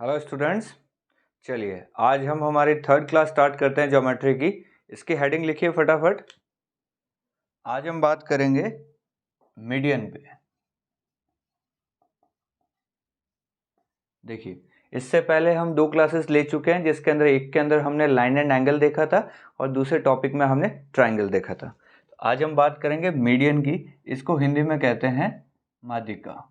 Hello students, चलिए आज हम हमारी थर्ड क्लास स्टार्ट करते हैं ज्योमेट्री की। इसकी हेडिंग लिखिए फटाफट। आज हम बात करेंगे मीडियन पे। देखिए, इससे पहले हम दो क्लासेस ले चुके हैं, जिसके अंदर एक के अंदर हमने लाइन एंड एंगल देखा था और दूसरे टॉपिक में हमने ट्राइंगल देखा था। आज हम बात करेंगे मीडियन की। इसको हिंदी में कहते हैं माध्यिका।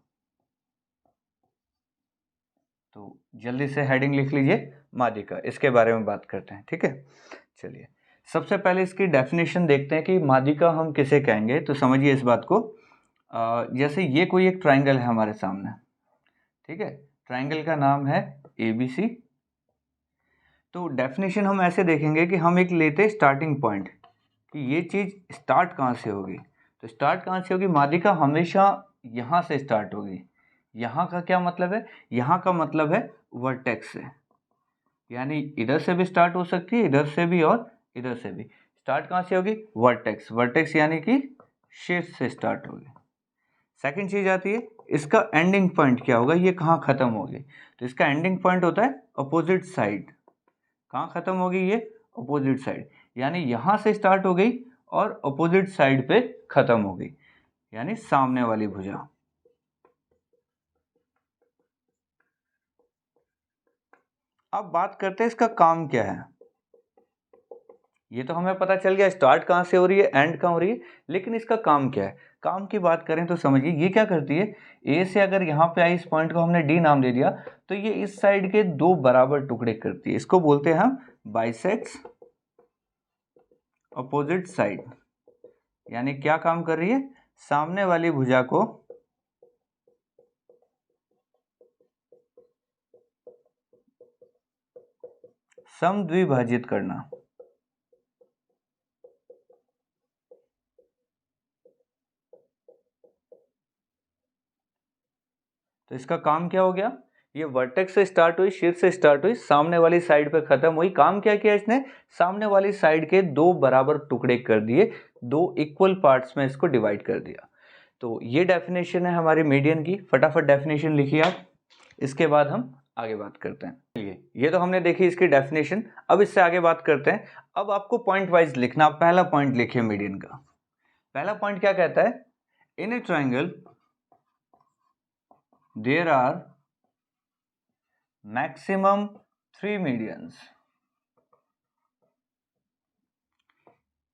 तो जल्दी से हेडिंग लिख लीजिए माध्यिका, इसके बारे में बात करते हैं। ठीक है, चलिए सबसे पहले इसकी डेफिनेशन देखते हैं कि माध्यिका हम किसे कहेंगे। तो समझिए इस बात को। जैसे ये कोई एक ट्राइंगल है हमारे सामने, ठीक है, ट्राइंगल का नाम है ABC। तो डेफिनेशन हम ऐसे देखेंगे कि हम एक लेते स्टार्टिंग पॉइंट कि ये चीज़ स्टार्ट कहाँ से होगी। तो स्टार्ट कहाँ से होगी, माध्यिका हमेशा यहाँ से स्टार्ट होगी। यहाँ का क्या मतलब है, यहाँ का मतलब है वर्टेक्स से, यानी इधर से भी स्टार्ट हो सकती है, इधर से भी और इधर से भी। स्टार्ट कहाँ से होगी, वर्टेक्स। वर्टेक्स यानी कि शीर्ष से स्टार्ट होगी। सेकंड चीज आती है इसका एंडिंग पॉइंट क्या होगा, ये कहाँ खत्म होगी। तो इसका एंडिंग पॉइंट होता है अपोजिट साइड। कहाँ खत्म होगी ये, अपोजिट साइड, यानी यहाँ से स्टार्ट हो गई और अपोजिट साइड पे खत्म हो गई, यानी सामने वाली भुजा। अब बात करते हैं इसका काम क्या है। ये तो हमें पता चल गया स्टार्ट कहाँ से हो रही है, एंड कहाँ हो रही है, लेकिन इसका काम क्या है। काम की बात करें तो समझिए ये क्या करती है। ए से अगर यहाँ पे आई, इस पॉइंट को हमने डी नाम दे दिया, तो ये इस साइड के दो बराबर टुकड़े करती है। इसको बोलते हैं हम बाइसेक्ट्स अपोजिट साइड। यानी क्या काम कर रही है, सामने वाली भुजा को समद्विभाजित करना। तो इसका काम क्या हो गया, ये वर्टेक्स से स्टार्ट हुई, शीर्ष से स्टार्ट हुई, सामने वाली साइड पे खत्म हुई। काम क्या किया इसने, सामने वाली साइड के दो बराबर टुकड़े कर दिए, दो इक्वल पार्ट्स में इसको डिवाइड कर दिया। तो ये डेफिनेशन है हमारी मीडियन की। फटाफट डेफिनेशन लिखिए आप, इसके बाद हम आगे बात करते हैं। चलिए, ये तो हमने देखी इसकी डेफिनेशन। अब इससे आगे बात करते हैं। अब आपको पॉइंट वाइज लिखना। पहला पॉइंट लिखिए मीडियन का। पहला पॉइंट क्या कहता है, in a triangle there are maximum 3 medians।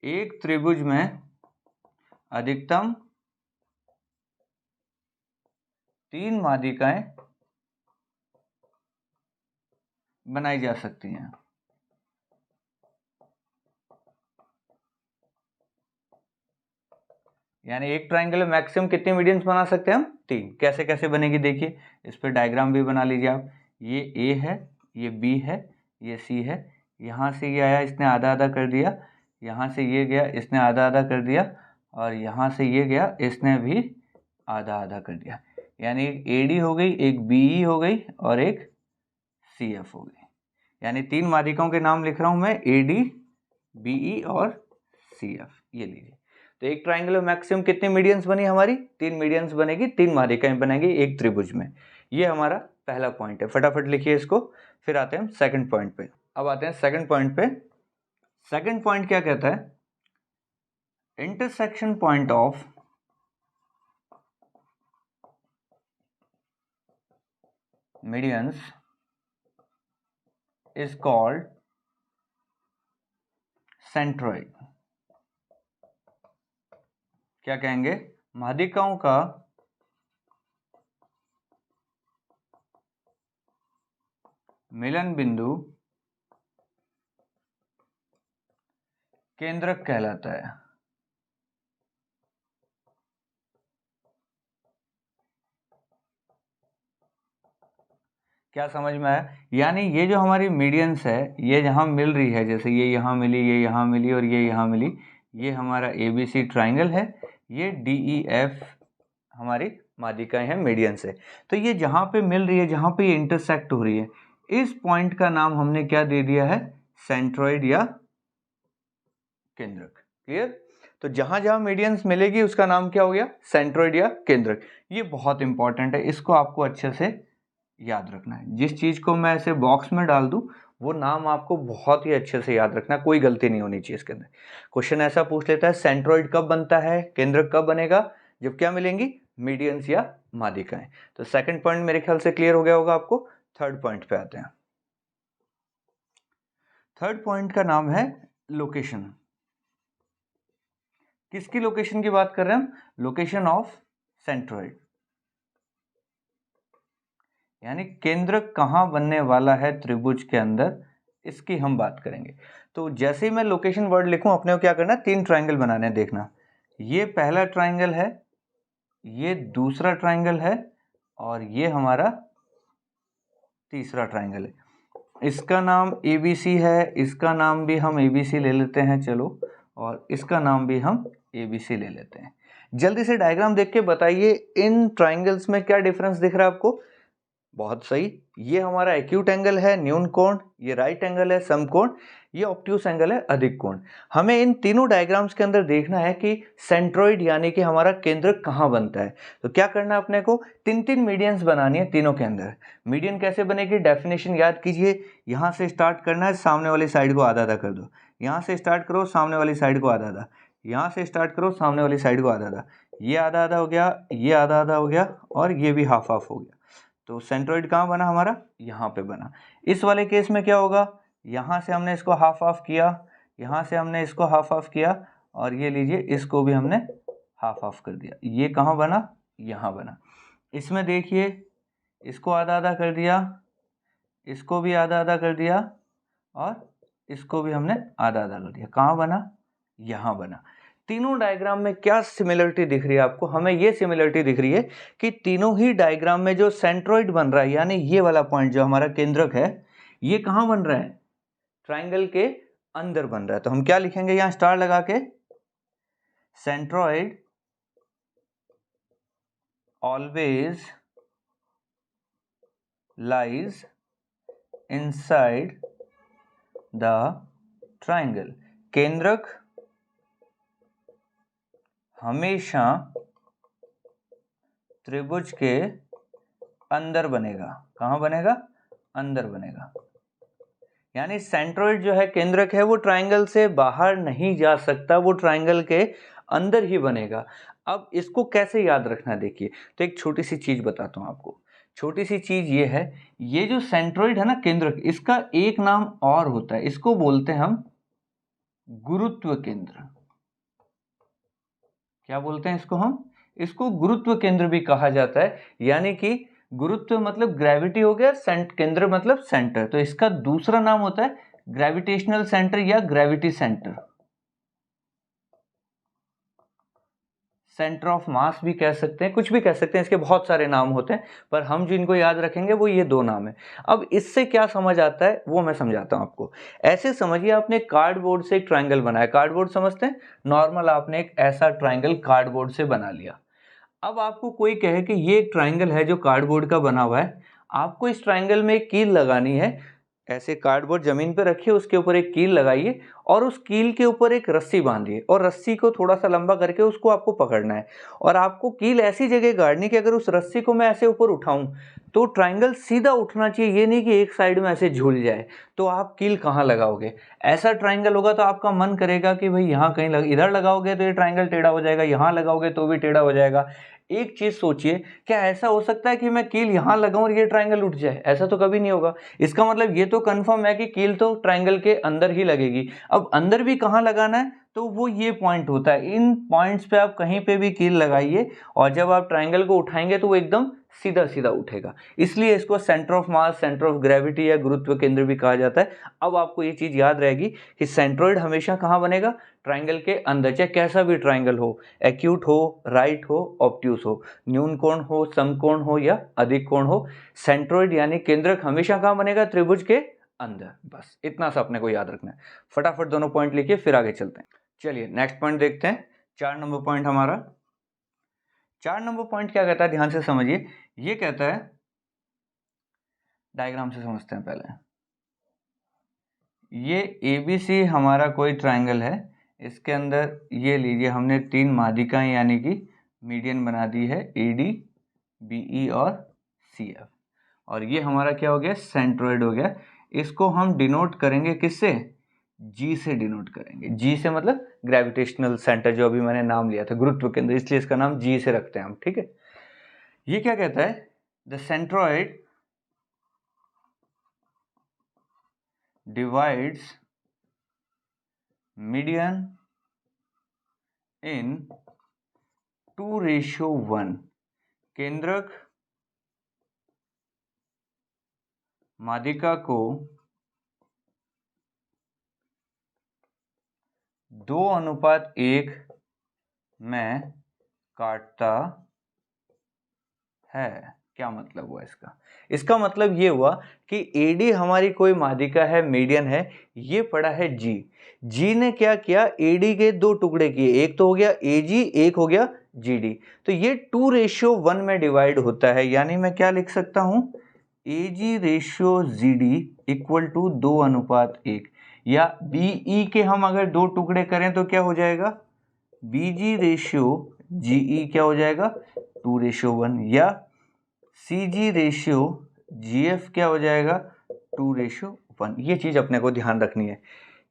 एक त्रिभुज में अधिकतम 3 माध्यिकाएं बनाई जा सकती हैं। यानी एक ट्राइंगल में मैक्सिमम कितने मीडियंस बना सकते हैं हम, 3। कैसे कैसे बनेगी देखिए, इस पर डायग्राम भी बना लीजिए आप। ये ए है, ये बी है, ये सी है। यहाँ से ये आया, इसने आधा आधा कर दिया। यहाँ से ये गया, इसने आधा आधा कर दिया। और यहाँ से ये गया, इसने भी आधा आधा कर दिया। यानी एक AD हो गई, एक BE हो गई और एक CF हो गई। यानी 3 माध्यिकाओं के नाम लिख रहा हूं मैं, AD, BE और CF। ये लीजिए। तो एक ट्राइंगल में मैक्सिमम कितने मीडियंस बनी हमारी, 3 मीडियंस बनेगी, 3 माध्यिकाएं बनेगी एक त्रिभुज में। ये हमारा पहला पॉइंट है। फटाफट लिखिए इसको। फिर आते हैं हम सेकंड पॉइंट पे। अब आते हैं सेकंड पॉइंट पे। सेकंड पॉइंट क्या कहता है, intersection point of medians is called centroid। क्या कहेंगे, माध्यिकाओं का मिलन बिंदु केंद्रक कहलाता है। क्या समझ में आया, यानी ये जो हमारी मीडियंस है, ये जहाँ मिल रही है, जैसे ये यहाँ मिली, ये यहाँ मिली और ये यहाँ मिली, ये हमारा ABC ट्राइंगल है। ये DEF हमारी माध्यिकाएं हैं, मीडियंस है। तो ये जहाँ पे मिल रही है, जहाँ पे ये इंटरसेक्ट हो रही है, इस पॉइंट का नाम हमने क्या दे दिया है, सेंट्रोइड या केंद्रक। क्लियर। तो जहां जहां मीडियंस मिलेगी उसका नाम क्या हो गया, सेंट्रोइड या केंद्रक। ये बहुत इंपॉर्टेंट है, इसको आपको अच्छे से याद रखना है। जिस चीज़ को मैं ऐसे बॉक्स में डाल दूं वो नाम आपको बहुत ही अच्छे से याद रखना, कोई गलती नहीं होनी चाहिए इसके अंदर। क्वेश्चन ऐसा पूछ लेता है सेंट्रोइड कब बनता है, केंद्रक कब बनेगा, जब क्या मिलेंगी, मीडियंस या माध्यिकाएं। तो सेकंड पॉइंट मेरे ख्याल से क्लियर हो गया होगा आपको। थर्ड पॉइंट पे आते हैं। थर्ड पॉइंट का नाम है लोकेशन। किसकी लोकेशन की बात कर रहे हैं हम, लोकेशन ऑफ सेंट्रोइड, यानी केंद्र कहां बनने वाला है त्रिभुज के अंदर, इसकी हम बात करेंगे। तो जैसे ही मैं लोकेशन वर्ड लिखूं अपने को क्या करना है, 3 ट्रायंगल बनाने हैं। देखना, ये पहला ट्रायंगल है, ये दूसरा ट्रायंगल है और ये हमारा तीसरा ट्रायंगल है। इसका नाम ABC है, इसका नाम भी हम ABC ले लेते हैं, चलो, और इसका नाम भी हम ABC ले लेते हैं। जल्दी से डायग्राम देख के बताइए इन ट्रायंगल्स में क्या डिफरेंस दिख रहा है आपको। बहुत सही, ये हमारा एक्यूट एंगल है न्यून कोण, ये राइट एंगल है समकोण, ये ऑब्ट्यूस एंगल है अधिक कोण। हमें इन तीनों डायग्राम्स के अंदर देखना है कि सेंट्रोइड यानी कि हमारा केंद्र कहाँ बनता है। तो क्या करना है अपने को, 3-3 मीडियंस बनानी है तीनों के अंदर। मीडियन कैसे बनेगी, डेफिनेशन याद कीजिए। यहाँ से स्टार्ट करना है, सामने वाली साइड को आधा आधा कर दो। यहाँ से स्टार्ट करो, सामने वाली साइड को आधा आधा। यहाँ से स्टार्ट करो, सामने वाली साइड को आधा आधा। ये आधा आधा हो गया, ये आधा आधा हो गया और ये भी हाफ हाफ हो गया। तो सेंट्रोइड कहाँ बना हमारा, यहाँ पे बना। इस वाले केस में क्या होगा, यहाँ से हमने इसको हाफ हाफ किया, यहाँ से हमने इसको हाफ हाफ किया और ये लीजिए इसको भी हमने हाफ हाफ कर दिया। ये कहाँ बना, यहाँ बना। इसमें देखिए इसको आधा आधा कर दिया, इसको भी आधा आधा कर दिया और इसको भी हमने आधा आधा कर दिया। कहाँ बना, यहाँ बना। तीनों डायग्राम में क्या सिमिलरिटी दिख रही है आपको, हमें ये सिमिलरिटी दिख रही है कि तीनों ही डायग्राम में जो सेंट्रोइड बन रहा है, यानी ये वाला पॉइंट जो हमारा केंद्रक है, ये कहाँ बन रहा है, ट्रायंगल के अंदर बन रहा है। तो हम क्या लिखेंगे यहाँ स्टार लगा के, centroid always lies inside the triangle. केंद्रक हमेशा त्रिभुज के अंदर बनेगा। कहाँ बनेगा, अंदर बनेगा। यानी सेंट्रोइड जो है, केंद्रक है, वो ट्रायंगल से बाहर नहीं जा सकता, वो ट्रायंगल के अंदर ही बनेगा। अब इसको कैसे याद रखना है देखिए, तो एक छोटी सी चीज बताता हूं आपको। छोटी सी चीज ये है, ये जो सेंट्रोइड है ना केंद्रक, इसका एक नाम और होता है, इसको बोलते हैं हम गुरुत्व केंद्र। क्या बोलते हैं इसको हम, इसको गुरुत्व केंद्र भी कहा जाता है। यानी कि गुरुत्व मतलब ग्रेविटी हो गया, केंद्र मतलब सेंटर, तो इसका दूसरा नाम होता है ग्रेविटेशनल सेंटर या gravity centre. Centre of mass भी कह सकते हैं, कुछ भी कह सकते हैं, इसके बहुत सारे नाम होते हैं, पर हम जिनको याद रखेंगे वो ये 2 नाम है। अब इससे क्या समझ आता है वो मैं समझाता हूं आपको। ऐसे समझिए आपने कार्डबोर्ड से एक ट्रायंगल बनाया, कार्डबोर्ड समझते हैं, नॉर्मल आपने एक ऐसा ट्रायंगल कार्डबोर्ड से बना लिया। अब आपको कोई कहे कि ये एक ट्रायंगल है जो कार्डबोर्ड का बना हुआ है, आपको इस ट्रायंगल में एक कील लगानी है। ऐसे कार्डबोर्ड जमीन पे रखिए, उसके ऊपर एक कील लगाइए और उस कील के ऊपर एक रस्सी बांधिए और रस्सी को थोड़ा सा लंबा करके उसको आपको पकड़ना है और आपको कील ऐसी जगह गाड़नी कि अगर उस रस्सी को मैं ऐसे ऊपर उठाऊं तो ट्रायंगल सीधा उठना चाहिए, ये नहीं कि एक साइड में ऐसे झूल जाए। तो आप कील कहाँ लगाओगे, ऐसा ट्रायंगल होगा तो आपका मन करेगा कि भाई यहाँ कहीं इधर लगाओगे तो ये ट्रायंगल टेढ़ा हो जाएगा, यहाँ लगाओगे तो भी टेढ़ा हो जाएगा। एक चीज सोचिए, क्या ऐसा हो सकता है कि मैं कील यहाँ लगाऊं और ये ट्रायंगल उठ जाए, ऐसा तो कभी नहीं होगा। इसका मतलब ये तो कंफर्म है कि कील तो ट्रायंगल के अंदर ही लगेगी। अब अंदर भी कहाँ लगाना है, तो वो ये पॉइंट होता है, इन पॉइंट्स पे आप कहीं पे भी कील लगाइए और जब आप ट्रायंगल को उठाएंगे तो वो एकदम सीधा सीधा उठेगा। इसलिए इसको centre of mass, centre of gravity या गुरुत्व केंद्र भी कहा जाता है। अब आपको ये चीज याद रहेगी कि सेंट्रोइड हमेशा कहाँ बनेगा, ट्रायंगल के अंदर, चाहे कैसा भी ट्रायंगल हो, एक्यूट हो, राइट हो, ऑब्ट्यूस हो, न्यून कोण हो, समकोण हो या अधिक कोण हो, सेंट्रोइड यानी केंद्रक हमेशा कहाँ बनेगा, त्रिभुज के अंदर। बस इतना सा अपने को याद रखना है। फटाफट दोनों पॉइंट लिखिए फिर आगे चलते हैं। चलिए नेक्स्ट पॉइंट देखते हैं, 4 नंबर पॉइंट हमारा। 4 नंबर पॉइंट क्या कहता है, ध्यान से समझिए। ये कहता है, डायग्राम से समझते हैं पहले। ये ABC हमारा कोई ट्रायंगल है, इसके अंदर ये लीजिए हमने 3 माध्यिकाएं यानी कि मीडियन बना दी है, AD, BE और CF। और ये हमारा क्या हो गया, सेंट्रोइड हो गया। इसको हम डिनोट करेंगे किससे, जी से डिनोट करेंगे। जी से मतलब ग्रेविटेशनल सेंटर, जो अभी मैंने नाम लिया था, गुरुत्व केंद्र, इसलिए इसका नाम जी से रखते हैं हम, ठीक है। ये क्या कहता है, द सेंट्रोइड डिवाइड्स मीडियन इन 2:1। केंद्रक माध्यिका को 2:1 में काटता है। क्या मतलब हुआ इसका, इसका मतलब ये हुआ कि एडी हमारी कोई माध्यिका है, मीडियन है, ये पड़ा है जी। जी ने क्या किया, एडी के 2 टुकड़े किए, एक तो हो गया एजी, एक हो गया जीडी। तो ये 2:1 में डिवाइड होता है, यानी मैं क्या लिख सकता हूं, एजी रेशियो जीडी इक्वल टू 2:1। या बीई के हम अगर 2 टुकड़े करें तो क्या हो जाएगा, बीजी रेशियो जीई क्या हो जाएगा, 2:1। या सीजी रेशियो जीएफ क्या हो जाएगा, 2:1। ये चीज अपने को ध्यान रखनी है।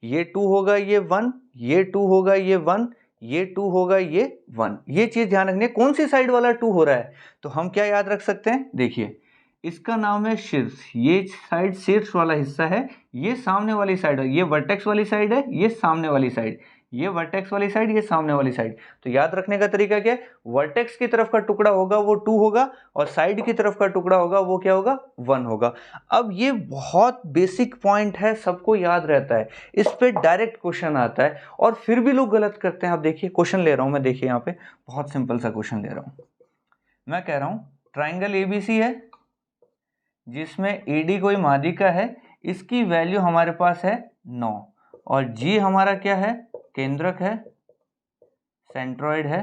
ये 2 होगा, ये 1, ये 2 होगा, ये 1, ये 2 होगा, ये 1। ये चीज ध्यान रखनी है, कौन सी साइड वाला 2 हो रहा है। तो हम क्या याद रख सकते हैं, देखिए इसका नाम है शीर्ष, ये साइड शीर्ष वाला हिस्सा है, ये सामने वाली साइड है, ये वर्टेक्स वाली साइड है, ये सामने वाली साइड, ये वर्टेक्स वाली साइड, ये सामने वाली साइड। तो याद रखने का तरीका क्या है, वर्टेक्स की तरफ का टुकड़ा होगा वो 2 होगा, और साइड की तरफ का टुकड़ा होगा वो क्या होगा, 1 होगा। अब ये बहुत बेसिक पॉइंट है, सबको याद रहता है, इस पे डायरेक्ट क्वेश्चन आता है और फिर भी लोग गलत करते हैं। अब देखिए क्वेश्चन ले रहा हूं मैं, देखिए यहाँ पे बहुत सिंपल सा क्वेश्चन ले रहा हूं। मैं कह रहा हूं ट्राइंगल एबीसी है जिसमें एडी कोई माध्यिका है, इसकी वैल्यू हमारे पास है 9, और जी हमारा क्या है, केंद्रक है, सेंट्रॉइड है।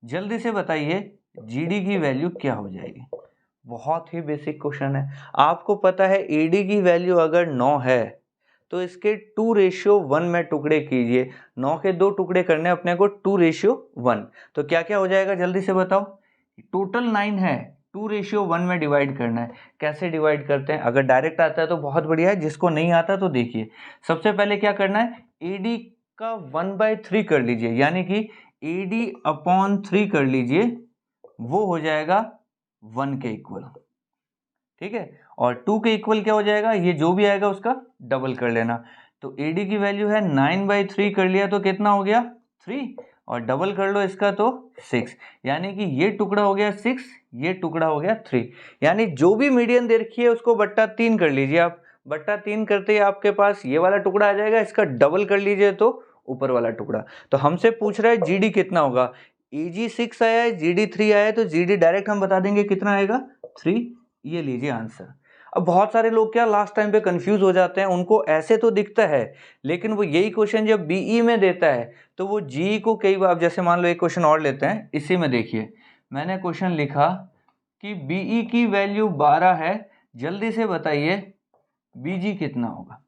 जल्दी से बताइए जीडी की वैल्यू क्या हो जाएगी। बहुत ही बेसिक क्वेश्चन है, आपको पता है एडी की वैल्यू अगर 9 है तो इसके 2:1 में टुकड़े कीजिए, 9 के 2 टुकड़े करने अपने को 2:1। तो क्या क्या हो जाएगा जल्दी से बताओ, टोटल 9 है, 2:1 में डिवाइड करना है। कैसे डिवाइड करते हैं, अगर डायरेक्ट आता है तो बहुत बढ़िया है, जिसको नहीं आता तो देखिए सबसे पहले क्या करना है, एडी का 1/3 कर लीजिए, यानी कि एडी अपॉन 3 कर लीजिए, वो हो जाएगा 1 के इक्वल, ठीक है। और 2 के इक्वल क्या हो जाएगा, ये जो भी आएगा उसका डबल कर लेना। तो एडी की वैल्यू है 9/3 कर लिया तो कितना हो गया 3, और डबल कर लो इसका तो 6, यानी कि ये टुकड़ा हो गया 6, ये टुकड़ा हो गया 3। यानी जो भी मीडियन दे रखी है उसको बट्टा 3 कर लीजिए आप, बट्टा 3 करते ही आपके पास ये वाला टुकड़ा आ जाएगा, इसका डबल कर लीजिए तो ऊपर वाला टुकड़ा। तो हमसे पूछ रहा है जीडी कितना होगा, एजी 6 आया है, जीडी 3 आया है, तो जीडी डायरेक्ट हम बता देंगे कितना आएगा 3। ये लीजिए आंसर। अब बहुत सारे लोग क्या लास्ट टाइम पे कंफ्यूज हो जाते हैं, उनको ऐसे तो दिखता है लेकिन वो यही क्वेश्चन जब बीई में देता है तो वो जी को कई बार, जैसे मान लो एक क्वेश्चन और लेते हैं, इसी में देखिए मैंने क्वेश्चन लिखा कि बीई की वैल्यू 12 है, जल्दी से बताइए बीजी कितना होगा।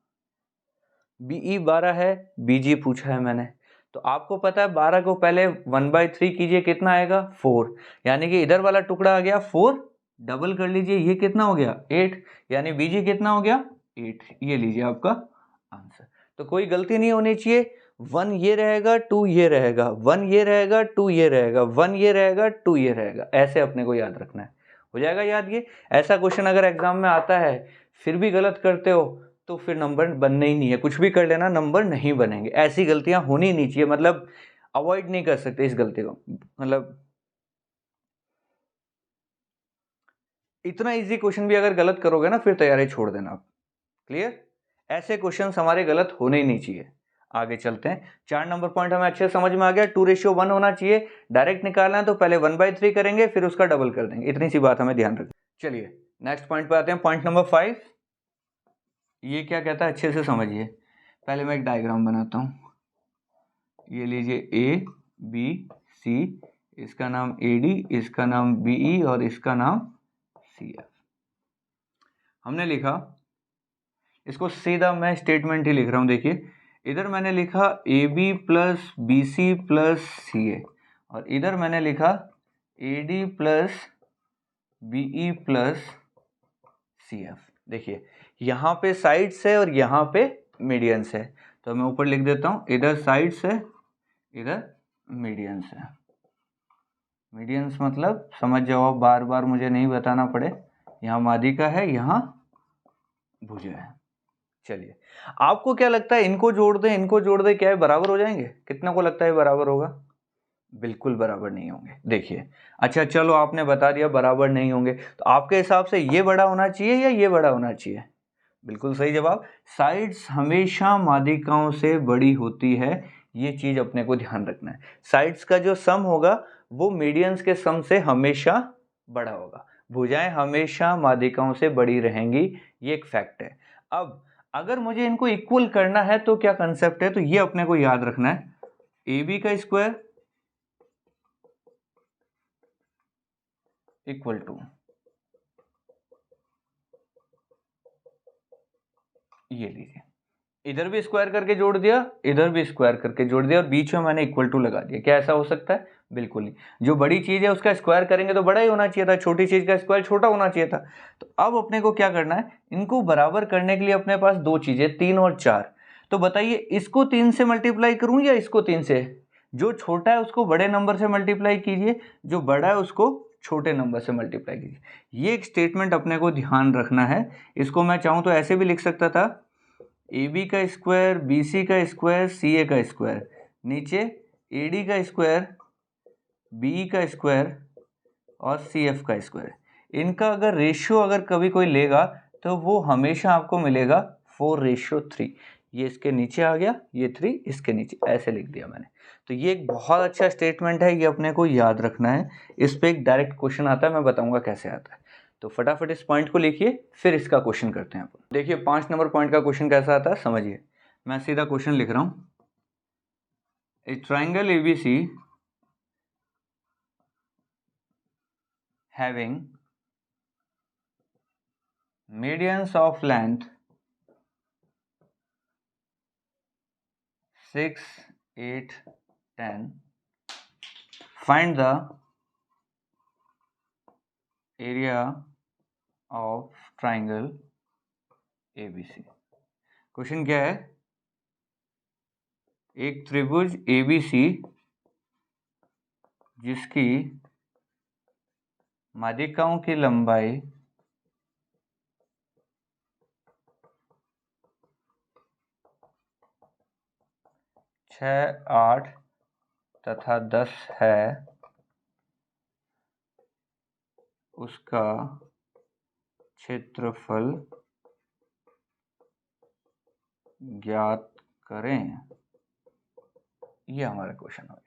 बीई 12 है, बीजी पूछा है मैंने, तो आपको पता है 12 को पहले 1/3 कीजिए, कितना आएगा 4, यानी कि इधर वाला टुकड़ा आ गया 4, डबल कर लीजिए ये कितना हो गया 8, यानी बीजी कितना हो गया 8। ये लीजिए आपका आंसर। तो कोई गलती नहीं होनी चाहिए, 1 ये रहेगा 2 ये रहेगा, 1 ये रहेगा 2 ये रहेगा, 1 ये रहेगा 2 ये रहेगा, ऐसे अपने को याद रखना है, हो जाएगा याद। ये ऐसा क्वेश्चन अगर एग्जाम में आता है फिर भी गलत करते हो तो फिर नंबर बनने ही नहीं है, कुछ भी कर लेना नंबर नहीं बनेंगे, ऐसी गलतियां होनी नहीं चाहिए, मतलब अवॉइड नहीं कर सकते इस गलती को। मतलब इतना इजी क्वेश्चन भी अगर गलत करोगे ना फिर तैयारी छोड़ देना आप, क्लियर। ऐसे क्वेश्चंस हमारे गलत होने ही नहीं चाहिए। आगे चलते हैं, 4 नंबर पॉइंट हमें अच्छे समझ में आ गया, 2:1 होना चाहिए, डायरेक्ट निकालना है तो पहले 1/3 करेंगे फिर उसका डबल कर देंगे, इतनी सी बात हमें ध्यान रखनी। चलिए नेक्स्ट पॉइंट पे आते हैं, पॉइंट नंबर 5। ये क्या कहता है अच्छे से समझिए, पहले मैं एक डायग्राम बनाता हूँ। ये लीजिए ए बी सी, इसका नाम एडी, इसका नाम बीई और इसका नाम सीएफ। हमने लिखा, इसको सीधा मैं स्टेटमेंट ही लिख रहा हूँ, देखिए इधर मैंने लिखा A B plus B C plus C A, और इधर मैंने लिखा A D plus BE plus CF। देखिए यहाँ पे साइड्स है और यहाँ पे मीडियंस है, तो मैं ऊपर लिख देता हूँ, इधर साइड्स है इधर मीडियंस है। मीडियंस मतलब समझ जाओ, बार बार मुझे नहीं बताना पड़े, यहाँ माध्यिका है, यहाँ भुजा है। चलिए आपको क्या लगता है, इनको जोड़ दें इनको जोड़ दें, क्या है बराबर हो जाएंगे? कितना को लगता है बराबर होगा? बिल्कुल बराबर नहीं होंगे। देखिए अच्छा चलो आपने बता दिया बराबर नहीं होंगे, तो आपके हिसाब से ये बड़ा होना चाहिए या ये बड़ा होना चाहिए? बिल्कुल सही जवाब, साइड्स हमेशा माध्यिकाओं से बड़ी होती है, ये चीज अपने को ध्यान रखना है। साइड्स का जो सम होगा वो मीडियंस के सम से हमेशा बड़ा होगा, भुजाएं हमेशा माध्यिकाओं से बड़ी रहेंगी, ये एक फैक्ट है। अब अगर मुझे इनको इक्वल करना है तो क्या कंसेप्ट है, तो ये अपने को याद रखना है, AB का स्क्वायर इक्वल टू, ये लीजिए इधर भी स्क्वायर करके जोड़ दिया, इधर भी स्क्वायर करके जोड़ दिया और बीच में मैंने इक्वल टू लगा दिया। क्या ऐसा हो सकता है? बिल्कुल नहीं। जो बड़ी चीज है उसका स्क्वायर करेंगे तो बड़ा ही होना चाहिए था, छोटी चीज का स्क्वायर छोटा होना चाहिए था। तो अब अपने को क्या करना है, इनको बराबर करने के लिए अपने पास दो चीजें 3 और 4। तो बताइए इसको 3 से मल्टीप्लाई करूं या इसको 3 से? जो छोटा है उसको बड़े नंबर से मल्टीप्लाई कीजिए, जो बड़ा है उसको छोटे नंबर से मल्टीप्लाई कीजिए। ये एक स्टेटमेंट अपने को ध्यान रखना है। इसको मैं चाहूं तो ऐसे भी लिख सकता था, AB का स्क्वायर, BC का स्क्वायर, CA का स्क्वायर, नीचे AD का स्क्वायर, BE का स्क्वायर और CF का स्क्वायर। इनका अगर रेशियो अगर कभी कोई लेगा तो वो हमेशा आपको मिलेगा 4:3। ये इसके नीचे आ गया, ये 3 इसके नीचे, ऐसे लिख दिया मैंने। तो ये एक बहुत अच्छा स्टेटमेंट है, ये अपने को याद रखना है। इस पे एक डायरेक्ट क्वेश्चन आता है, मैं बताऊंगा कैसे आता है। तो फटाफट इस पॉइंट को लिखिए, फिर इसका क्वेश्चन करते हैं अपन। देखिए 5 नंबर पॉइंट का क्वेश्चन कैसा आता है समझिए। मैं सीधा क्वेश्चन लिख रहा हूँ, ए triangle ABC having medians of length 6, 8, 10, find the area of triangle ABC। Question क्या है, एक त्रिभुज ABC जिसकी माध्यिकाओं की लंबाई 6, 8 तथा 10 है, उसका क्षेत्रफल ज्ञात करें। ये हमारा क्वेश्चन हो गया।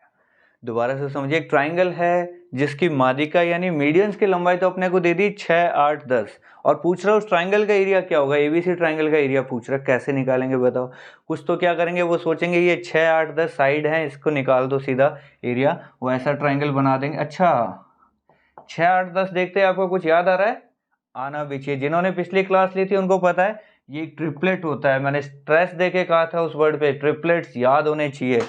दोबारा से समझिए, एक ट्राइंगल है जिसकी माध्यिका यानी मीडियंस की लंबाई तो अपने को दे दी 6, 8, 10 और पूछ रहा है उस ट्राइंगल का एरिया क्या होगा। ABC ट्राइंगल का एरिया पूछ रहा है, कैसे निकालेंगे बताओ। कुछ तो क्या करेंगे, वो सोचेंगे ये 6, 8, 10 साइड है, इसको निकाल दो सीधा एरिया, वो ऐसा ट्राइंगल बना देंगे। अच्छा 6, 8, 10 देखते हैं, आपको कुछ याद आ रहा है? आना भी चाहिए, जिन्होंने पिछली क्लास ली थी उनको पता है ये ट्रिपलेट होता है। मैंने स्ट्रेस देके कहा था उस वर्ड पे, ट्रिपलेट्स याद होने चाहिए।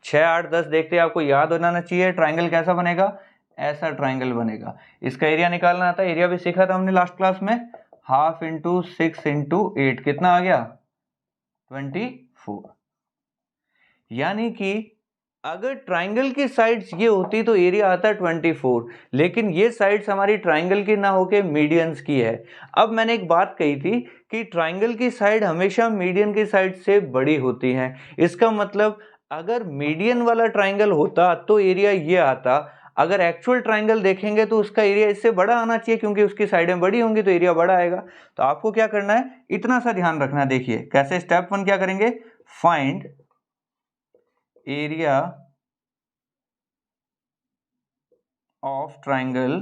6, 8, 10 देखते हैं, आपको याद होना चाहिए। ट्राइंगल कैसा बनेगा, ऐसा ट्राइंगल बनेगा। इसका एरिया निकालना आता है, एरिया भी सीखा था हमने लास्ट क्लास में, 1/2 × 6 × 8 कितना आ गया 24। यानी कि अगर ट्राइंगल की साइड्स ये होती तो एरिया आता 24, लेकिन ये साइड्स हमारी ट्राइंगल की ना होके मीडियंस की है। अब मैंने एक बात कही थी कि ट्राइंगल की साइड हमेशा मीडियन की साइड से बड़ी होती है। इसका मतलब अगर मीडियन वाला ट्राइंगल होता तो एरिया ये आता, अगर एक्चुअल ट्राइंगल देखेंगे तो उसका एरिया इससे बड़ा आना चाहिए, क्योंकि उसकी साइडें बड़ी होंगी तो एरिया बड़ा आएगा। तो आपको क्या करना है, इतना सा ध्यान रखना है। देखिए कैसे, स्टेप 1 क्या करेंगे, find area of triangle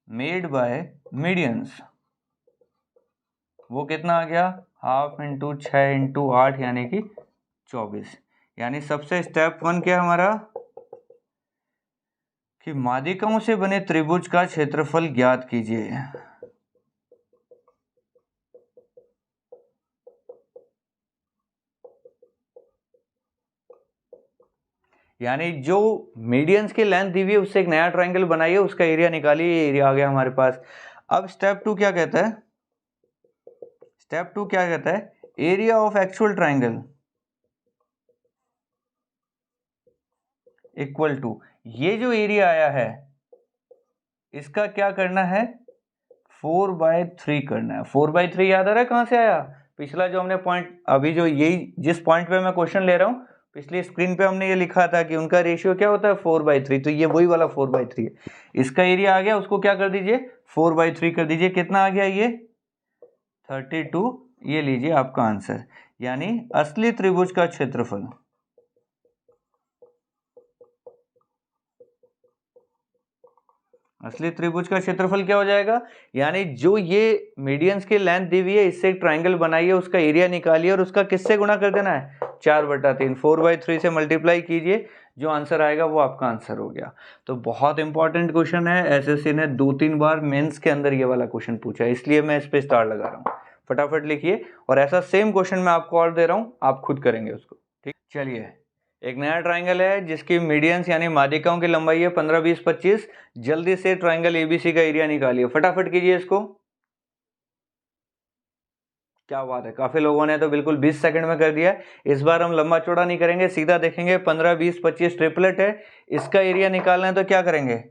made by medians। वो कितना आ गया, 1/2 × 6 × 8 यानी कि 24। यानी सबसे स्टेप 1 क्या हमारा, कि माध्यिकाओं से बने त्रिभुज का क्षेत्रफल ज्ञात कीजिए। यानी जो मीडियंस की लेंथ दी हुई है उससे एक नया ट्राइंगल बनाइए, उसका एरिया निकालिए, ये एरिया आ गया हमारे पास। अब स्टेप 2 क्या कहता है? स्टेप 2 क्या कहता है? Area of actual triangle equal to, ये जो एरिया आया है इसका क्या करना है? 4/3 करना है। 4/3 याद आ रहा है कहां से आया? पिछला जो हमने पॉइंट, अभी जो यही जिस पॉइंट पे मैं क्वेश्चन ले रहा हूं, पिछली स्क्रीन पे हमने ये लिखा था कि उनका रेशियो क्या होता है? 4/3। तो ये वही वाला 4/3 है। इसका एरिया आ गया, उसको क्या कर दीजिए? 4/3 कर दीजिए। कितना आ गया ये? 32। ये लीजिए आपका आंसर, यानी असली त्रिभुज का क्षेत्रफल। असली त्रिभुज का क्षेत्रफल क्या हो जाएगा? यानी जो ये मीडियंस की लेंथ दी हुई है, इससे एक ट्राइंगल बनाइए, उसका एरिया निकालिए और उसका किससे गुणा कर देना है? 4/3। 4/3 से मल्टीप्लाई कीजिए, जो आंसर आएगा वो आपका आंसर हो गया। तो बहुत इंपॉर्टेंट क्वेश्चन है, एसएससी ने 2-3 बार मेंस के अंदर ये वाला क्वेश्चन पूछा है, इसलिए मैं इस पे स्टार लगा रहा हूँ। फटाफट लिखिए, और ऐसा सेम क्वेश्चन मैं आपको और दे रहा हूँ, आप खुद करेंगे उसको। ठीक, चलिए। एक नया ट्राइंगल है जिसकी मीडियंस यानी माध्यिकाओं की लंबाई है 15, 20, 25। जल्दी से ट्राइंगल एबीसी का एरिया निकालिए, फटाफट कीजिए इसको। क्या बात है, काफी लोगों ने तो बिल्कुल 20 सेकंड में कर दिया। इस बार हम लंबा चौड़ा नहीं करेंगे, सीधा देखेंगे। 15, 20, 25 ट्रिपलेट है, इसका एरिया निकालना है तो क्या करेंगे?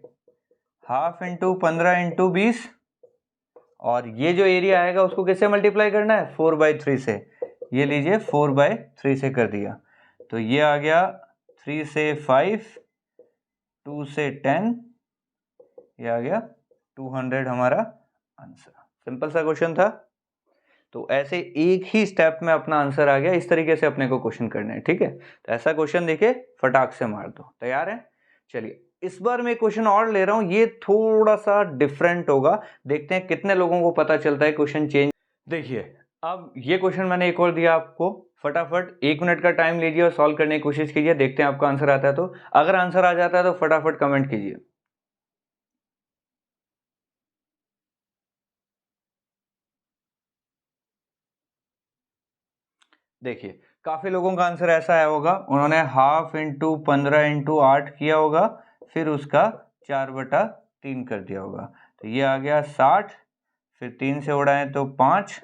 हाफ इंटू 15 इंटू 20, और ये जो एरिया आएगा उसको किससे मल्टीप्लाई करना है? 4/3 से। ये लीजिए 4/3 से कर दिया, तो ये आ गया 3 से 5, 2 से 10, ये आ गया 200 हमारा आंसर। सिंपल सा क्वेश्चन था। तो ऐसे एक ही स्टेप में अपना आंसर आ गया। इस तरीके से अपने को क्वेश्चन करने हैं, ठीक है? तो ऐसा क्वेश्चन देखिए, फटाक से मार दो। तैयार है? चलिए, इस बार मैं क्वेश्चन और ले रहा हूं, ये थोड़ा सा डिफरेंट होगा। देखते हैं कितने लोगों को पता चलता है क्वेश्चन चेंज। देखिए, अब ये क्वेश्चन मैंने एक और दिया आपको, फटाफट 1 मिनट का टाइम लीजिए और सॉल्व करने की कोशिश कीजिए। देखते हैं आपका आंसर आता है तो। अगर आंसर आ जाता है तो फटाफट कमेंट कीजिए। देखिए, काफी लोगों का आंसर ऐसा आया होगा, उन्होंने हाफ इंटू 15 इंटू 8 किया होगा, फिर उसका 4/3 कर दिया होगा। तो ये आ गया 60, फिर 3 से उड़ाएं तो 5,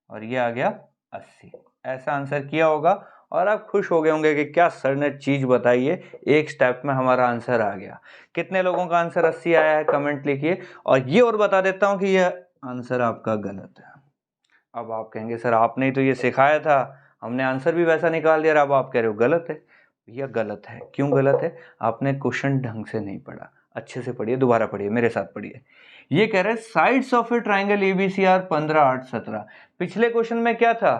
और ये आ गया 80। ऐसा आंसर किया होगा, और आप खुश हो गए होंगे कि क्या सर ने चीज बताई है, एक स्टेप में हमारा आंसर आ गया। कितने लोगों का आंसर 80 आया है कमेंट लिखिए। और ये और बता देता हूं कि यह आंसर आपका गलत है। अब आप कहेंगे सर आपने ही तो ये सिखाया था, हमने आंसर भी वैसा निकाल दिया, अब आप कह रहे हो गलत है। भैया गलत है। क्यों गलत है? आपने क्वेश्चन ढंग से नहीं पढ़ा। अच्छे से पढ़िए, दोबारा पढ़िए, मेरे साथ पढ़िए। ये कह रहे हैं sides of a triangle ABC are 15, 8, 17। पिछले क्वेश्चन में क्या था?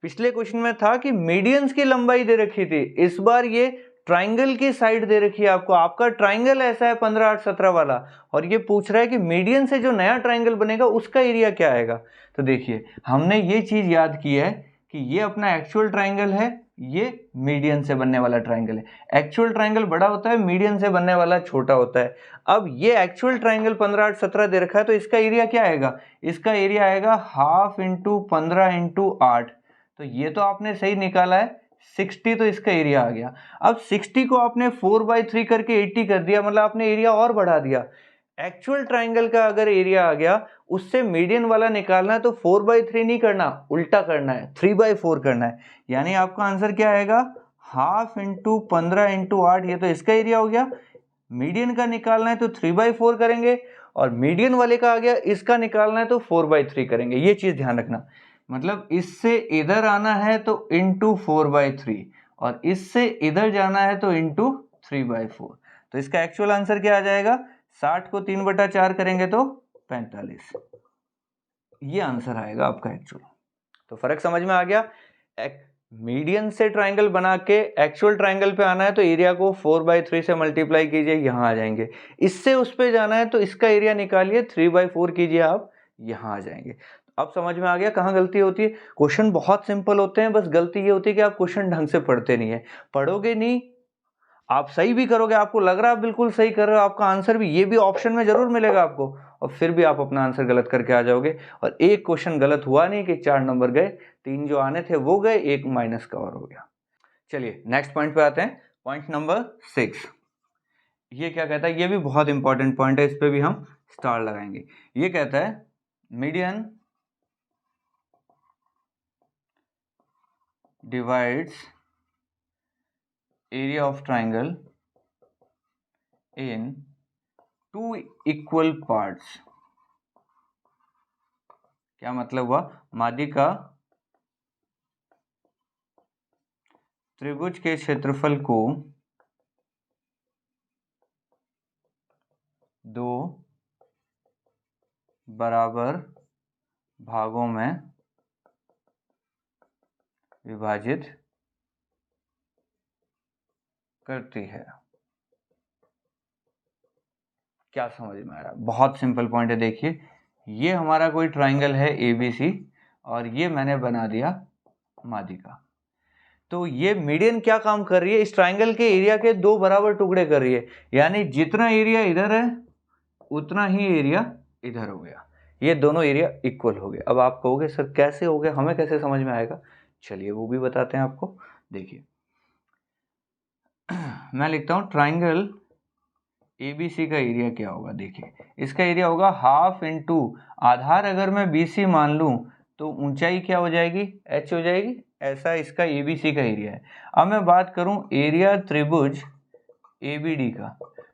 पिछले क्वेश्चन में था कि मीडियंस की लंबाई दे रखी थी। इस बार ये ट्राइंगल की साइड दे रखी है आपको। आपका ट्राइंगल ऐसा है 15, 8, 17 वाला, और ये पूछ रहा है कि मीडियन से जो नया ट्राइंगल बनेगा उसका एरिया क्या आएगा। तो देखिए, हमने ये चीज याद की है कि ये अपना एक्चुअल ट्राइंगल है, ये मीडियन से बनने वाला ट्राइंगल है। एक्चुअल ट्राइंगल बड़ा होता है, मीडियन से बनने वाला छोटा होता है। अब ये एक्चुअल ट्राइंगल 15, 8, 17 दे रखा है, तो इसका एरिया क्या आएगा? इसका एरिया आएगा हाफ इंटू 15 इंटू 8। तो ये तो आपने सही निकाला है, 60 तो इसका एरिया आ गया। अब 60 को आपने 4/3 करके 80 कर दिया, मतलब आपने एरिया और बढ़ा दिया। एक्चुअल ट्राइंगल का अगर एरिया आ गया, उससे मीडियन वाला निकालना है तो 4/3 नहीं करना, उल्टा करना है, 3/4 करना है। यानी आपका आंसर क्या आएगा? हाफ इंटू 15 इंटू 8, ये तो इसका एरिया हो गया। मीडियन का निकालना है तो 3/4 करेंगे, और मीडियन वाले का आ गया, इसका निकालना है तो 4/3 करेंगे। ये चीज ध्यान रखना, मतलब इससे इधर आना है तो इंटू 4/3, और इससे इधर जाना है तो इंटू 3/4। तो इसका एक्चुअल आंसर क्या आ जाएगा? 60 को 3/4 करेंगे तो 45। ये आंसर आएगा आपका एक्चुअल। तो फर्क समझ में आ गया? मीडियन से ट्राइंगल बना के एक्चुअल ट्राइंगल पे आना है तो एरिया को 4/3 से मल्टीप्लाई कीजिए, यहां आ जाएंगे। इससे उस पे जाना है तो इसका एरिया निकालिए, 3/4 कीजिए, आप यहां आ जाएंगे। अब समझ में आ गया कहां गलती होती है? क्वेश्चन बहुत सिंपल होते हैं, बस गलती ये होती है कि आप क्वेश्चन ढंग से पढ़ते नहीं है। पढ़ोगे नहीं, आप सही भी करोगे, आपको लग रहा है आप बिल्कुल सही कर रहे हो, आपका आंसर भी ये भी ऑप्शन में जरूर मिलेगा आपको, और फिर भी आप अपना आंसर गलत करके आ जाओगे। और एक क्वेश्चन गलत हुआ नहीं कि 4 नंबर गए, 3 जो आने थे वो गए, 1 माइनस का और हो गया। चलिए नेक्स्ट पॉइंट पे आते हैं। पॉइंट नंबर 6, ये क्या कहता है, ये भी बहुत इंपॉर्टेंट पॉइंट है, इस पे भी हम स्टार लगाएंगे। ये कहता है median divides area of triangle in 2 equal parts. क्या मतलब हुआ, माध्यिका त्रिभुज के क्षेत्रफल को 2 बराबर भागों में विभाजित करती है। क्या समझ में आ रहा है? बहुत सिंपल पॉइंट है। देखिए ये हमारा कोई ट्राइंगल है ABC और ये मैंने बना दिया माध्यिका। तो ये मीडियन क्या काम कर रही है, इस ट्राइंगल के एरिया के 2 बराबर टुकड़े कर रही है, यानी जितना एरिया इधर है उतना ही एरिया इधर हो गया, ये दोनों एरिया इक्वल हो गए। अब आप कहोगे सर कैसे हो गया, हमें कैसे समझ में आएगा, चलिए वो भी बताते हैं आपको। देखिए मैं लिखता हूं ट्राइंगल ABC का एरिया क्या होगा। देखिए इसका एरिया होगा हाफ इंटू आधार, अगर मैं BC मान लूं तो ऊंचाई क्या हो जाएगी, H हो जाएगी। ऐसा इसका ABC का एरिया है। अब मैं बात करूं एरिया त्रिभुज ABD का,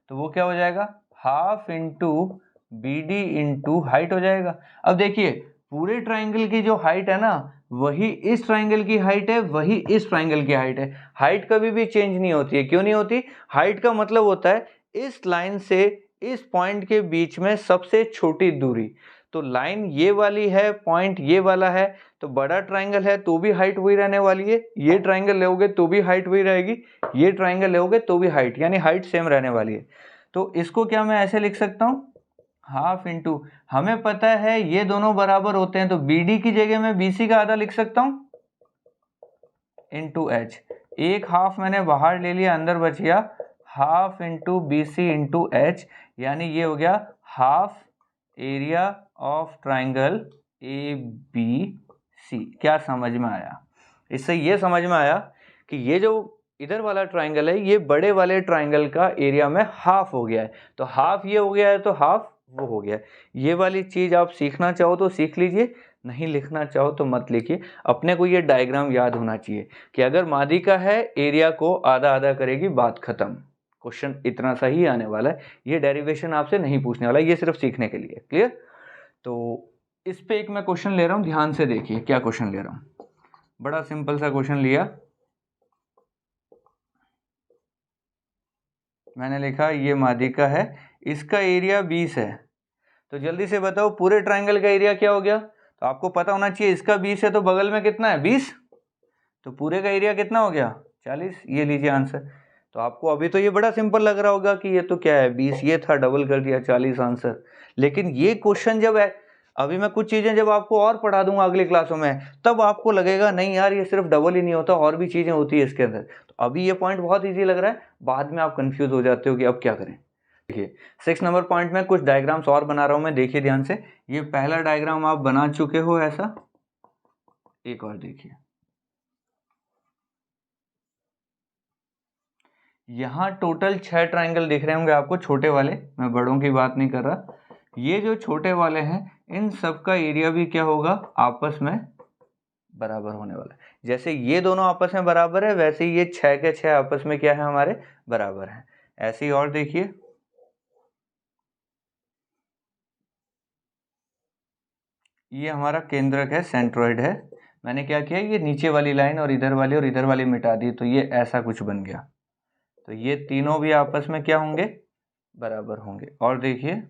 तो वो क्या हो जाएगा, half into BD into height हो जाएगा। अब देखिए पूरे ट्राइंगल की जो हाइट है ना, वही इस ट्राइंगल की हाइट है, वही इस ट्राइंगल की हाइट है। हाइट कभी भी चेंज नहीं होती है। क्यों नहीं होती, हाइट का मतलब होता है इस लाइन से इस पॉइंट के बीच में सबसे छोटी दूरी। तो लाइन ये वाली है, पॉइंट ये वाला है, तो बड़ा ट्राइंगल है तो भी हाइट वही रहने वाली है। ये ट्राइंगल लोगे तो भी हाइट वही रहेगी, ये ट्राइंगल लोगे तो भी हाइट, यानी हाइट सेम रहने वाली है। तो इसको क्या मैं ऐसे लिख सकता हूं, हाफ इंटू, हमें पता है ये दोनों बराबर होते हैं, तो BD की जगह मैं BC का आधा लिख सकता हूं इंटू H। एक हाफ मैंने बाहर ले लिया, अंदर बच गया half into BC into H, यानी ये हो गया half area of triangle ABC। क्या समझ में आया, इससे ये समझ में आया कि ये जो इधर वाला ट्राइंगल है ये बड़े वाले ट्राइंगल का एरिया में हाफ हो गया है। तो हाफ ये हो गया है तो हाफ वो हो गया है। ये वाली चीज आप सीखना चाहो तो सीख लीजिए, नहीं लिखना चाहो तो मत लिखिए। अपने को ये डायग्राम याद होना चाहिए कि अगर माध्यिका है एरिया को आधा आधा करेगी, बात खत्म। क्वेश्चन इतना सा ही आने वाला है, ये डेरिवेशन आपसे नहीं पूछने वाला, ये सिर्फ सीखने के लिए। क्लियर? तो इस पे एक मैं क्वेश्चन ले रहा हूं, ध्यान से देखिए क्या क्वेश्चन ले रहा हूं। बड़ा सिंपल सा क्वेश्चन लिया मैंने, लिखा ये माध्यिका है, इसका एरिया 20 है। तो जल्दी से बताओ पूरे ट्राइंगल का एरिया क्या हो गया। तो आपको पता होना चाहिए इसका 20 है तो बगल में कितना है 20, तो पूरे का एरिया कितना हो गया 40। ये लीजिए आंसर। तो आपको अभी तो ये बड़ा सिंपल लग रहा होगा कि ये तो क्या है 20, ये था, डबल कर दिया 40 आंसर। लेकिन ये क्वेश्चन जब है, अभी मैं कुछ चीजें जब आपको और पढ़ा दूंगा अगली क्लासों में, तब आपको लगेगा नहीं यार ये सिर्फ डबल ही नहीं होता, और भी चीजें होती है इसके अंदर। तो अभी ये पॉइंट बहुत ईजी लग रहा है, बाद में आप कंफ्यूज हो जाते हो कि अब क्या करें। देखिए 6 नंबर पॉइंट में कुछ डायग्राम्स और बना रहा हूं मैं, देखिए ध्यान से। ये पहला डायग्राम आप बना चुके हो ऐसा, एक और देखिए। यहाँ टोटल 6 ट्राइंगल दिख रहे होंगे आपको, छोटे वाले, मैं बड़ों की बात नहीं कर रहा। ये जो छोटे वाले हैं इन सब का एरिया भी क्या होगा, आपस में बराबर होने वाला है। जैसे ये दोनों आपस में बराबर है, वैसे ही ये 6 के 6 आपस में क्या है, हमारे बराबर है। ऐसे ही और देखिए, ये हमारा केंद्रक है, सेंट्रोइड है। मैंने क्या किया, ये नीचे वाली लाइन और इधर वाली मिटा दी, तो ये ऐसा कुछ बन गया। तो ये तीनों भी आपस में क्या होंगे, बराबर होंगे। और देखिए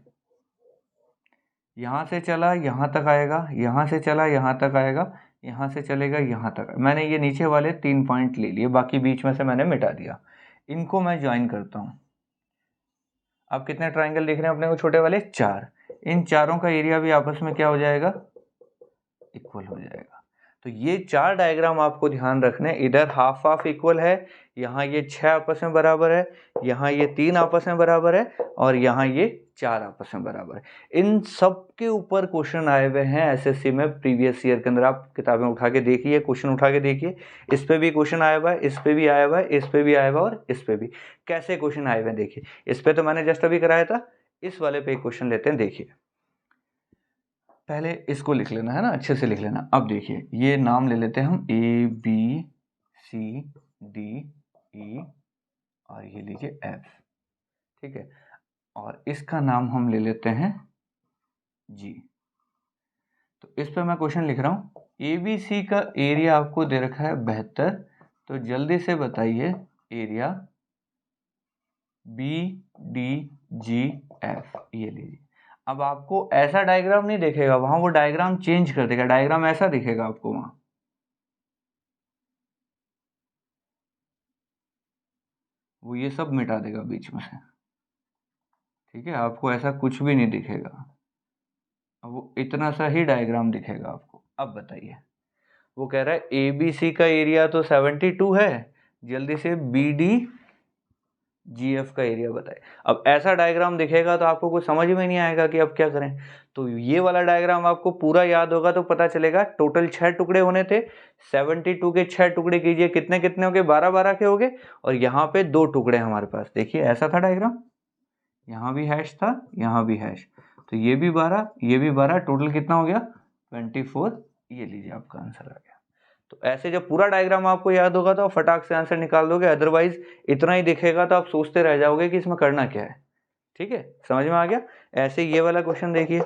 यहाँ से चला यहाँ तक आएगा, यहाँ से चला यहाँ तक आएगा, यहाँ से चलेगा यहाँ तक। मैंने ये नीचे वाले 3 पॉइंट ले लिए, बाकी बीच में से मैंने मिटा दिया। इनको मैं ज्वाइन करता हूँ। अब कितने ट्राइंगल दिख रहे हैं अपने को, छोटे वाले 4। इन चारों का एरिया भी आपस में क्या हो जाएगा, इक्वल हो जाएगा। तो ये 4 डायग्राम आपको ध्यान रखने, इधर हाफ हाफ इक्वल है, यहाँ ये 6 आपस में बराबर है, यहाँ ये 3 आपस में बराबर है, और यहाँ ये 4 आपस में बराबर है। इन सब के ऊपर क्वेश्चन आए हुए हैं एसएससी में प्रीवियस ईयर के अंदर। आप किताबें उठा के देखिए, क्वेश्चन उठा के देखिए, इस पे भी क्वेश्चन आया हुआ है, इस पे भी आया हुआ है, इस पे भी आया हुआ है, और इस पे भी कैसे क्वेश्चन आए हुए हैं देखिए। इस पे तो मैंने जस्ट अभी कराया था, इस वाले पे क्वेश्चन लेते हैं। देखिए पहले इसको लिख लेना है ना, अच्छे से लिख लेना। अब देखिए ये नाम ले लेते हैं हम, A B C D E, और ये लीजिए एफ, ठीक है, और इसका नाम हम ले लेते हैं जी। तो इस पे मैं क्वेश्चन लिख रहा हूँ, ए बी सी का एरिया आपको दे रखा है 72, तो जल्दी से बताइए area b d g f, ये लीजिए। अब आपको ऐसा डायग्राम नहीं दिखेगा वहां, वो डायग्राम चेंज कर देगा, डायग्राम ऐसा दिखेगा आपको वहां, वो ये सब मिटा देगा बीच में से, ठीक है, आपको ऐसा कुछ भी नहीं दिखेगा, वो इतना सा ही डायग्राम दिखेगा आपको। अब बताइए, वो कह रहा है ए बी सी का एरिया तो 72 है, जल्दी से बी डी जी एफ का एरिया बताए। अब ऐसा डायग्राम दिखेगा तो आपको कुछ समझ में नहीं आएगा कि अब क्या करें। तो ये वाला डायग्राम आपको पूरा याद होगा तो पता चलेगा। टोटल 6 टुकड़े होने थे, 72 के 6 टुकड़े कीजिए, कितने कितने हो गए, 12-12 के हो गए, और यहाँ पे 2 टुकड़े हमारे पास। देखिए ऐसा था डायग्राम, यहाँ भी हैश था, यहाँ भी हैश, तो ये भी 12, ये भी 12, टोटल कितना हो गया 24। ये लीजिए आपका आंसर आ गया। तो ऐसे जब पूरा डायग्राम आपको याद होगा तो आप फटाक से आंसर निकाल दोगे, अदरवाइज इतना ही दिखेगा तो आप सोचते रह जाओगे कि इसमें करना क्या है। ठीक है, समझ में आ गया। ऐसे ये वाला क्वेश्चन देखिए,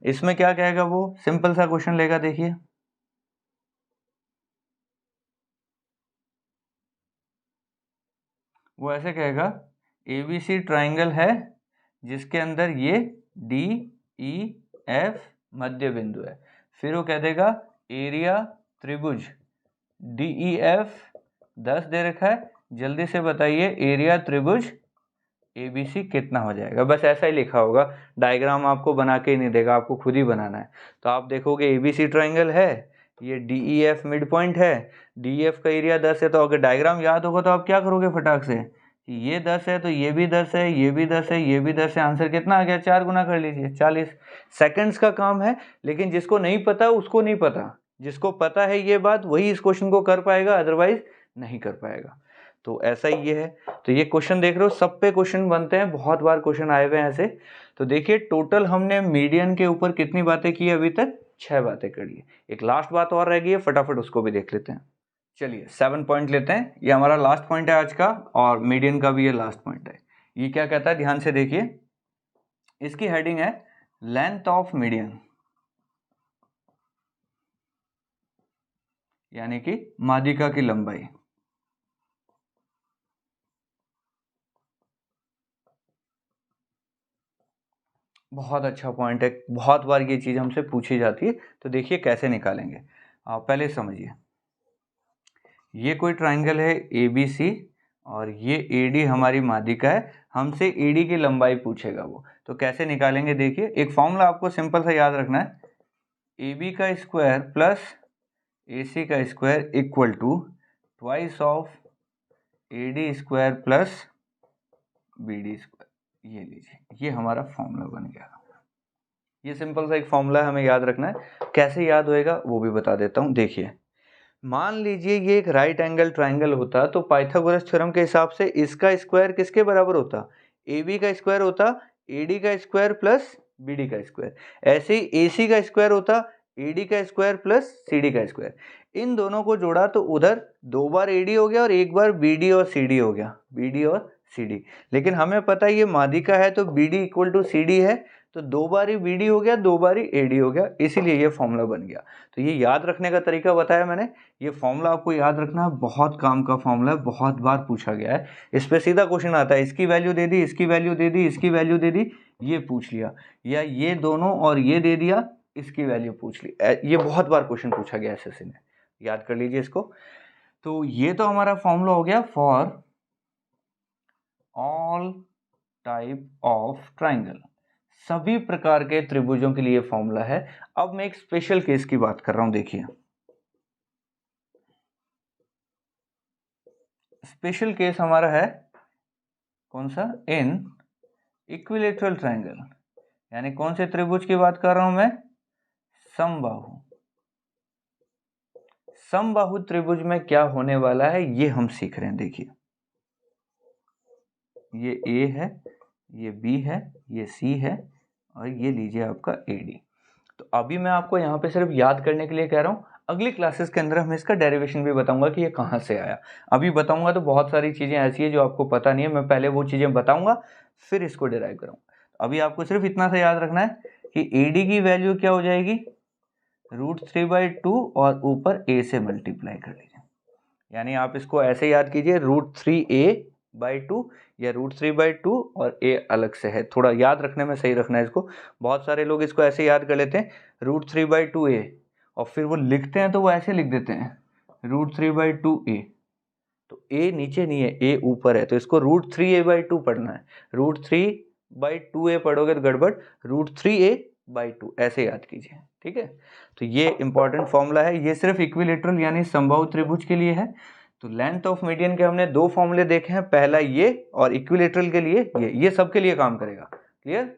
इसमें क्या कहेगा, वो सिंपल सा क्वेश्चन लेगा। देखिए वो ऐसे कहेगा, एबीसी ट्राइंगल है जिसके अंदर ये डी ई एफ मध्य बिंदु है। फिर वो कह देगा एरिया त्रिभुज डी ई एफ 10 दे रखा है, जल्दी से बताइए एरिया त्रिभुज ABC कितना हो जाएगा। बस ऐसा ही लिखा होगा, डायग्राम आपको बना के ही नहीं देगा, आपको खुद ही बनाना है। तो आप देखोगे ABC ट्राइंगल है, ये DEF मिड पॉइंट है, DEF का एरिया 10 है। तो अगर डायग्राम याद होगा तो आप क्या करोगे फटाक से, ये 10 है तो ये भी 10 है, ये भी 10 है, ये भी 10 है। आंसर कितना आ गया, 4 गुना कर लीजिए, 40 सेकंड्स का काम है। लेकिन जिसको नहीं पता उसको नहीं पता, जिसको पता है ये बात वही इस क्वेश्चन को कर पाएगा, अदरवाइज नहीं कर पाएगा। तो ऐसा ही ये है। तो ये क्वेश्चन देख रहे हो, सब पे क्वेश्चन बनते हैं, बहुत बार क्वेश्चन आए हुए हैं ऐसे। तो देखिए टोटल हमने मीडियन के ऊपर कितनी बातें की अभी तक, 6 बातें करी है। एक लास्ट बात और रह गई है, फटाफट उसको भी देख लेते हैं। चलिए 7 पॉइंट लेते हैं, ये हमारा लास्ट पॉइंट है आज का, और मीडियन का भी ये लास्ट पॉइंट है। ये क्या कहता है, ध्यान से देखिए, इसकी हेडिंग है लेंथ ऑफ मीडियन, यानी कि माध्यिका की लंबाई। बहुत अच्छा पॉइंट है, बहुत बार ये चीज़ हमसे पूछी जाती है। तो देखिए कैसे निकालेंगे, आप पहले समझिए। ये कोई ट्राइंगल है ABC, और ये AD हमारी माध्यिका है, हमसे AD की लंबाई पूछेगा वो। तो कैसे निकालेंगे, देखिए एक फॉर्मूला आपको सिंपल सा याद रखना है, AB का स्क्वायर प्लस AC का square equal to twice of AD square plus BD square. ये लीजिए, ये हमारा फॉर्मूला बन गया। ये सिंपल सा एक फॉर्मूला है, हमें याद रखना है। कैसे याद होएगा वो भी बता देता हूँ। देखिए मान लीजिए ये एक राइट एंगल ट्राइंगल होता, तो पाइथागोरस थ्योरम के हिसाब से इसका स्क्वायर किसके बराबर होता, AB का स्क्वायर होता AD का स्क्वायर प्लस BD का स्क्वायर। ऐसे ही AC का स्क्वायर होता AD का स्क्वायर प्लस CD का स्क्वायर। इन दोनों को जोड़ा तो उधर 2 बार AD हो गया और 1 बार BD और CD हो गया, BD और CD। लेकिन हमें पता है ये माध्यिका है तो BD इक्वल टू CD है, तो 2 बार ही BD हो गया, 2 बार ही AD हो गया, इसीलिए ये फॉर्मूला बन गया। तो ये याद रखने का तरीका बताया मैंने, ये फॉर्मूला आपको याद रखना है, बहुत काम का फॉर्मूला है, बहुत बार पूछा गया है। इस पे सीधा क्वेश्चन आता है, इसकी वैल्यू दे दी, इसकी वैल्यू दे दी, इसकी वैल्यू दे दी, ये पूछ लिया, या ये दोनों और ये दे दिया, इसकी वैल्यू पूछ ली। ये बहुत बार क्वेश्चन पूछा गया एसएससी में, याद कर लीजिए इसको। तो ये तो हमारा फॉर्मूला हो गया for all type of triangle, सभी प्रकार के त्रिभुजों के लिए फॉर्मूला है। अब मैं एक स्पेशल केस की बात कर रहा हूं। देखिए स्पेशल केस हमारा है कौन सा, इन इक्विलेटरल ट्रायंगल, यानी कौन से त्रिभुज की बात कर रहा हूं मैं, समबाहु। समबाहु त्रिभुज में क्या होने वाला है ये हम सीख रहे हैं। देखिए ये ए है, ये बी है, ये सी है और ये लीजिए आपका AD। तो अभी मैं आपको यहाँ पे सिर्फ याद करने के लिए कह रहा हूँ, अगली क्लासेस के अंदर हम इसका डेरिवेशन भी बताऊंगा कि ये कहाँ से आया। अभी बताऊंगा तो बहुत सारी चीज़ें ऐसी है जो आपको पता नहीं है, मैं पहले वो चीज़ें बताऊंगा फिर इसको डिराइव करूँगा। अभी आपको सिर्फ इतना सा याद रखना है कि AD की वैल्यू क्या हो जाएगी, √3/2 और ऊपर A से मल्टीप्लाई कर लीजिए। यानी आप इसको ऐसे याद कीजिए, √3A/2 या √3/2 और A अलग से है, थोड़ा याद रखने में सही रखना है इसको। बहुत सारे लोग इसको ऐसे याद कर लेते हैं √3/2A और फिर वो लिखते हैं तो वो ऐसे लिख देते हैं √3/2A, तो A नीचे नहीं है, A ऊपर है, तो इसको √3A/2 पढ़ना है। √3/2A पढ़ोगे तो गड़बड़, √3A/2 ऐसे याद कीजिए, ठीक है। तो ये इंपॉर्टेंट फॉर्मूला है, ये सिर्फ इक्विलेटरल यानी समबाहु त्रिभुज के लिए है। तो लेंथ ऑफ मीडियन के हमने दो फॉर्मूले देखे हैं, पहला ये और इक्विलेटरल के लिए ये सबके लिए काम करेगा। क्लियर।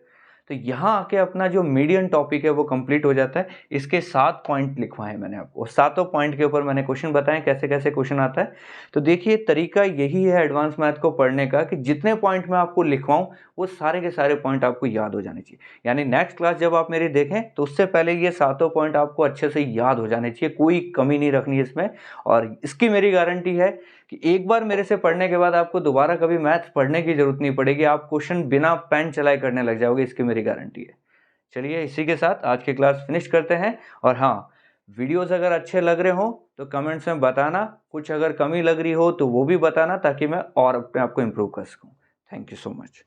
तो यहाँ आके अपना जो मीडियन टॉपिक है वो कंप्लीट हो जाता है। इसके 7 पॉइंट लिखवाए मैंने आपको, सातों पॉइंट के ऊपर मैंने क्वेश्चन बताए कैसे कैसे क्वेश्चन आता है। तो देखिए तरीका यही है एडवांस मैथ को पढ़ने का कि जितने पॉइंट मैं आपको लिखवाऊं वो सारे के सारे पॉइंट आपको याद हो जाने चाहिए। यानी नेक्स्ट क्लास जब आप मेरी देखें तो उससे पहले ये सातों पॉइंट आपको अच्छे से याद हो जाने चाहिए, कोई कमी नहीं रखनी इसमें। और इसकी मेरी गारंटी है कि एक बार मेरे से पढ़ने के बाद आपको दोबारा कभी मैथ पढ़ने की जरूरत नहीं पड़ेगी, आप क्वेश्चन बिना पेन चलाए करने लग जाओगे, इसकी मेरी गारंटी है। चलिए इसी के साथ आज की क्लास फिनिश करते हैं। और हाँ, वीडियोस अगर अच्छे लग रहे हो तो कमेंट्स में बताना, कुछ अगर कमी लग रही हो तो वो भी बताना ताकि मैं और अपने आप को इम्प्रूव कर सकूं। Thank you so much.